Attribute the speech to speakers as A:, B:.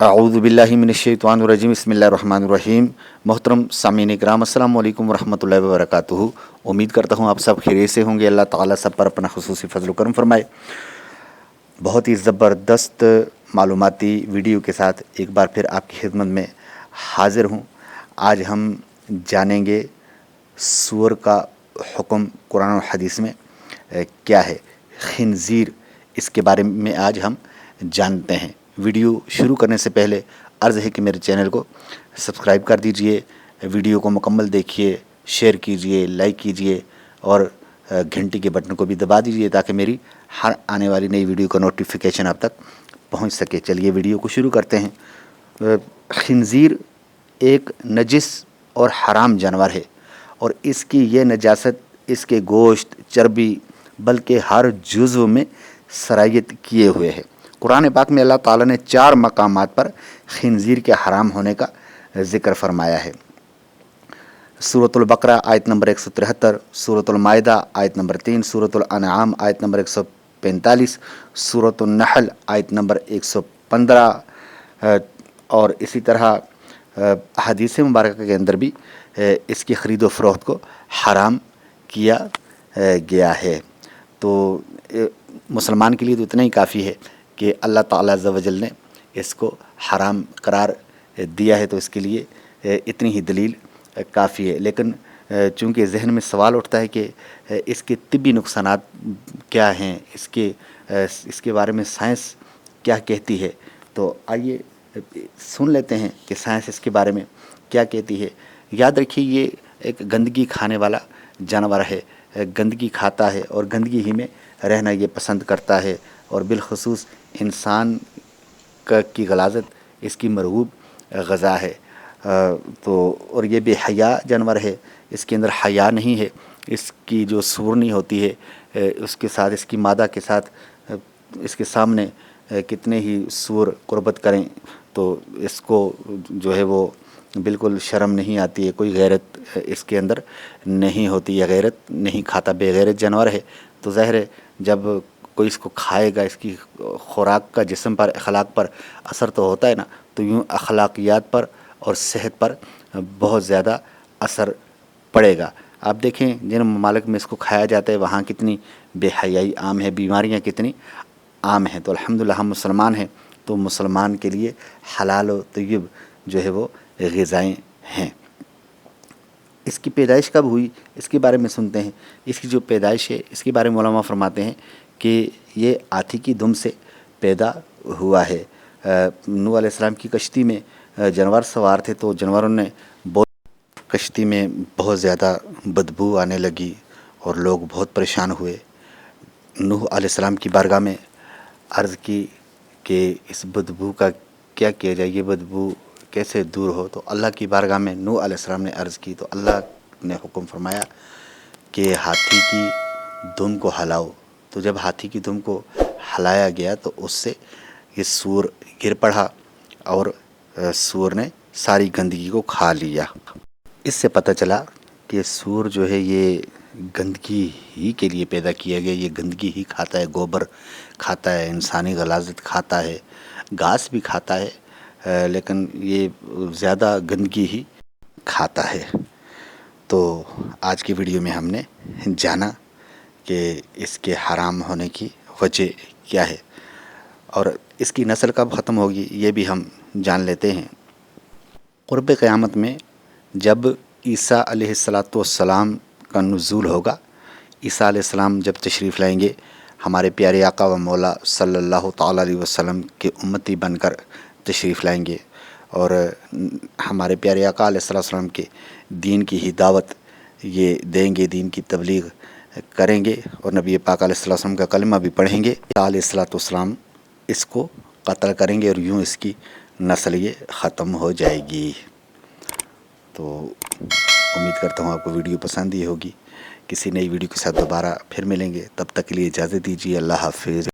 A: अऊज़ु बिल्लाहि मिनश्शैतानिर्रजीम बिस्मिल्लाहिर्रहमानिर्रहीम। मोहतरम सामीन इकराम, अस्सलाम वालेकुम रहमतुल्लाहि व बरकातुहू। उम्मीद करता हूँ आप सब खैरियत से होंगे। अल्लाह ताला सब पर अपना खुसूसी फजल करम फरमाए। बहुत ही ज़बरदस्त मालूमाती वीडियो के साथ एक बार फिर आपकी खिदमत में हाज़िर हूँ। आज हम जानेंगे सूअर का हुक्म कुरान और हदीस में क्या है। खिंजीर, इसके बारे में आज हम जानते हैं। वीडियो शुरू करने से पहले अर्ज़ है कि मेरे चैनल को सब्सक्राइब कर दीजिए, वीडियो को मुकम्मल देखिए, शेयर कीजिए, लाइक कीजिए और घंटी के बटन को भी दबा दीजिए ताकि मेरी हर आने वाली नई वीडियो का नोटिफिकेशन आप तक पहुंच सके। चलिए वीडियो को शुरू करते हैं। खिंजीर एक नजिस और हराम जानवर है और इसकी ये नजासत इसके गोश्त, चर्बी बल्कि हर जुज़्व में सरायत किए हुए है। कुरान पाक में अल्लाह ताला ने 4 मकामात पर खिंजीर के हराम होने का ज़िक्र फरमाया है। सूरतुल बकरा आयत नंबर 173, सूरतुल माइदा आयत नंबर 3, सूरतुल अनआम आयत नंबर 145, सूरतुल नहल आयत नंबर 115 और इसी तरह हदीस मुबारक के अंदर भी इसकी ख़रीद व फ़रोख्त को हराम किया गया है। तो मुसलमान के लिए तो इतना ही काफ़ी है कि अल्लाह ताला अज़्ज़ व जल ने इसको हराम करार दिया है, तो इसके लिए इतनी ही दलील काफ़ी है। लेकिन चूँकि जहन में सवाल उठता है कि इसके तिब्बी नुकसानात क्या हैं, इसके बारे में साइंस क्या कहती है, तो आइए सुन लेते हैं कि साइंस इसके बारे में क्या कहती है। याद रखिए, ये एक गंदगी खाने वाला जानवर है, गंदगी खाता है और गंदगी ही में रहना ये पसंद करता है और बिलखसूस इंसान की गलाजत इसकी मरगूब ग़ज़ा है। तो और ये बेहया जानवर है, इसके अंदर हया नहीं है। इसकी जो सूरनी होती है उसके साथ, इसकी मादा के साथ इसके सामने कितने ही सूर कुर्बत करें तो इसको जो है वो बिल्कुल शर्म नहीं आती है, कोई गैरत इसके अंदर नहीं होती है, गैरत नहीं खाता, बेगैरत जानवर है। तो ज़ाहिर है जब कोई इसको खाएगा, इसकी खुराक का जिस्म पर, अखलाक पर असर तो होता है ना, तो यूँ अखलाकियात पर और सेहत पर बहुत ज़्यादा असर पड़ेगा। आप देखें जिन ममालिक में इसको खाया जाता है वहाँ कितनी बेहयाई आम है, बीमारियाँ कितनी आम हैं। तो अल्हम्दुलिल्लाह हम मुसलमान हैं, तो मुसलमान के लिए हलाल व तय्यब जो है वो ग़िज़ाएँ हैं। इसकी पैदाइश कब हुई, इसके बारे में सुनते हैं। इसकी जो पैदाइश है इसके बारे में उलमा फरमाते हैं कि ये हाथी की दुम से पैदा हुआ है। नूह अलैहिस्सलाम की कश्ती में जानवर सवार थे, तो जानवरों ने कश्ती में बहुत ज़्यादा बदबू आने लगी और लोग बहुत परेशान हुए। नूह अलैहिस्सलाम की बारगाह में अर्ज़ की कि इस बदबू का क्या किया जाए, ये बदबू कैसे दूर हो। तो अल्लाह की बारगाह में नूह अलैहिस्सलाम ने अर्ज़ की, तो अल्लाह ने हुक्म फरमाया कि हाथी की दुम को हिलाओ। तो जब हाथी की दुम को हिलाया गया तो उससे ये सूअर गिर पड़ा और सूअर ने सारी गंदगी को खा लिया। इससे पता चला कि सूअर जो है ये गंदगी ही के लिए पैदा किया गया, ये गंदगी ही खाता है, गोबर खाता है, इंसानी गलाजत खाता है, घास भी खाता है, लेकिन ये ज़्यादा गंदगी ही खाता है। तो आज की वीडियो में हमने जाना कि इसके हराम होने की वजह क्या है और इसकी नस्ल कब ख़त्म होगी ये भी हम जान लेते हैं। क़ुर्ब क़यामत में जब ईसा अलैहिस्सलाम का नुज़ूल होगा, ईसा अलैहिस्सलाम जब तशरीफ़ लाएंगे, हमारे प्यारे आका व मौला सल्लल्लाहु तआला अलैहि वसल्लम के उम्मती बनकर तशरीफ़ लाएंगे और हमारे प्यारे आका अलैहिस्सलाम के दीन की ही दावत ये देंगे, दीन की तबलीग करेंगे और नबी पाक अलैहिस्सलाम का कलमा भी पढ़ेंगे। अलैहिस्सलाम इसको कत्ल करेंगे और यूँ इसकी नस्ल ये ख़त्म हो जाएगी। तो उम्मीद करता हूँ आपको वीडियो पसंद ही होगी। किसी नई वीडियो के साथ दोबारा फिर मिलेंगे, तब तक के लिए इजाज़त दीजिए। अल्लाह हाफ़िज़।